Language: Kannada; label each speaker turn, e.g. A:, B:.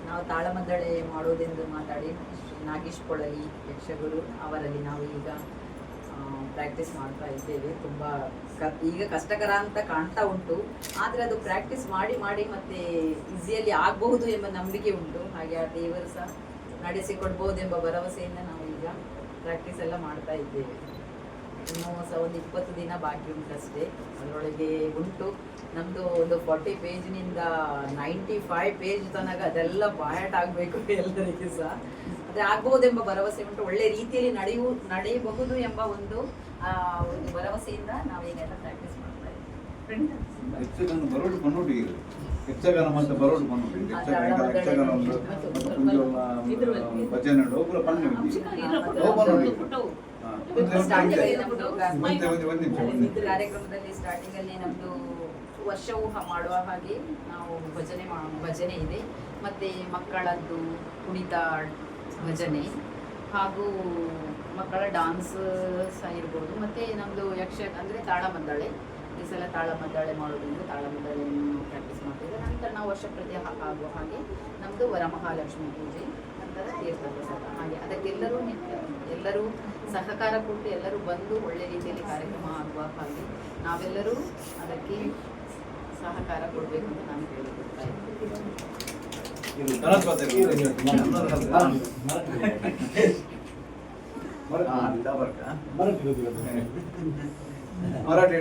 A: ನಾವು ತಾಳಮದ್ದಳೆ ಮಾಡೋದೆಂದು ಮಾತಾಡಿ ಶ್ರೀ ನಾಗೇಶ್ ಕೊಳಲಿ ಯಕ್ಷಗುರು ಅವರಲ್ಲಿ ನಾವು ಈಗ ಪ್ರಾಕ್ಟೀಸ್ ಮಾಡ್ತಾ ಇದ್ದೇವೆ. ತುಂಬ ಈಗ ಕಷ್ಟಕರ ಅಂತ ಕಾಣ್ತಾ ಉಂಟು, ಆದರೆ ಅದು ಪ್ರಾಕ್ಟೀಸ್ ಮಾಡಿ ಮಾಡಿ ಮತ್ತೆ ಈಸಿಯಲ್ಲಿ ಆಗಬಹುದು ಎಂಬ ನಂಬಿಕೆ ಉಂಟು. ಹಾಗೆ ಆ ದೇವರು ಸಹ ನಡೆಸಿಕೊಡ್ಬೋದು ಎಂಬ ಭರವಸೆಯಿಂದ ನಾವು ಈಗ ಪ್ರಾಕ್ಟೀಸ್ ಎಲ್ಲ ಮಾಡ್ತಾ ಇದ್ದೇವೆ. ಇನ್ನೂ ಸಹ ಒಂದು 20 ದಿನ ಬಾಕಿ ಉಂಟಷ್ಟೇ, ಅದರೊಳಗೆ ಉಂಟು. ನಮ್ಮದು ಒಂದು 40 ಪೇಜ್ನಿಂದ 95 ಪೇಜ್ ತನಕ ಅದೆಲ್ಲ ಬಾಯಾಟ ಆಗಬೇಕು ಎಲ್ಲರಿಗೂ ಸಹ. ಅದೇ ಆಗ್ಬಹುದೆಂಬ ಭರವಸೆ ಉಂಟು. ಒಳ್ಳೆ ರೀತಿಯಲ್ಲಿ ನಡೆಯಬಹುದು ಎಂಬ ಒಂದು ಭರವಸೆಯಿಂದ ನಾವೀಗೆಲ್ಲ ಪ್ರಾಕ್ಟೀಸ್ ಮಾಡ್ತಾ ಇದ್ದೀವಿ.
B: ಯಕ್ಷಗಾನ ಮತ್ತು ಬರೋಡು ಪನ್ನುಡು ಯಕ್ಷಗಾನ ಭಜನೆ ಪೂರ ಪನ್ನುಡು
A: ಕಾರ್ಯಕ್ರಮದಲ್ಲಿ ಸ್ಟಾರ್ಟಿಂಗ್ ಅಲ್ಲಿ ನಮ್ದು ವರ್ಷವೂ ಮಾಡುವ ಹಾಗೆ ನಾವು ಭಜನೆ ಇದೆ, ಮತ್ತೆ ಮಕ್ಕಳದ್ದು ಕುಣಿತ ಭಜನೆ ಹಾಗೂ ಮಕ್ಕಳ ಡಾನ್ಸ್ ಸಹ ಇರ್ಬೋದು. ಮತ್ತೆ ನಮ್ಮದು ಅಂದರೆ ತಾಳಮದ್ದಳೆ, ಈ ಸಲ ತಾಳಮದ್ದಳೆ ಮಾಡೋದ್ರಿಂದ ತಾಳಮದ್ದಳೆಯನ್ನು ಪ್ರಾಕ್ಟೀಸ್ ಮಾಡ್ತಿದ್ದೆ. ನಂತರ ನಾವು ವರ್ಷ ಪ್ರತಿ ಆಗುವ ಹಾಗೆ ನಮ್ಮದು ವರಮಹಾಲಕ್ಷ್ಮಿ ಪೂಜೆ, ನಂತರ ತೀರ್ಥಪ್ರಸಾದ. ಹಾಗೆ ಅದಕ್ಕೆಲ್ಲರೂ ಸಹಕಾರ ಕೊಟ್ಟು ಎಲ್ಲರೂ ಬಂದು ಒಳ್ಳೆ ರೀತಿಯಲ್ಲಿ ಕಾರ್ಯಕ್ರಮ ಆಗುವ ಹಾಗೆ ನಾವೆಲ್ಲರೂ ಅದಕ್ಕೆ ಸಹಕಾರ ಕೊಡಬೇಕು ಅಂತ ನಾನು ಹೇಳಿಕೊಡ್ತಾ
B: ಇದ್ದೀನಿ. ಮರಾಠಿ